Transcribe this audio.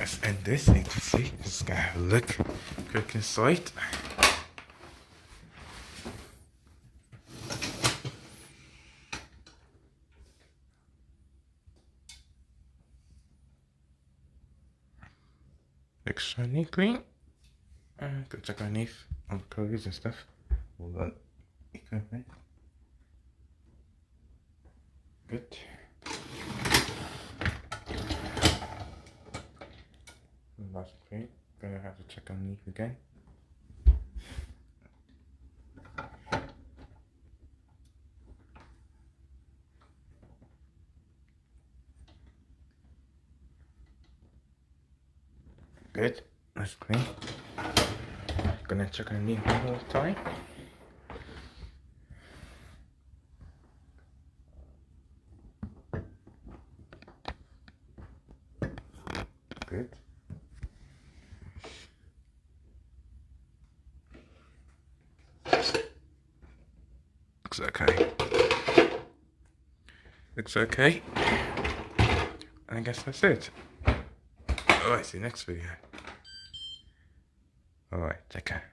let's end this. You can see. Just gonna have a look quick inside. Looks shiny clean. Go check underneath on the clothes and stuff. All that equipment. Good. That's clean. Gonna have to check underneath again. Good. That's clean. Gonna check underneath one more time. Good. Looks okay. Looks okay. I guess that's it. Alright, see you next video. Alright, take care.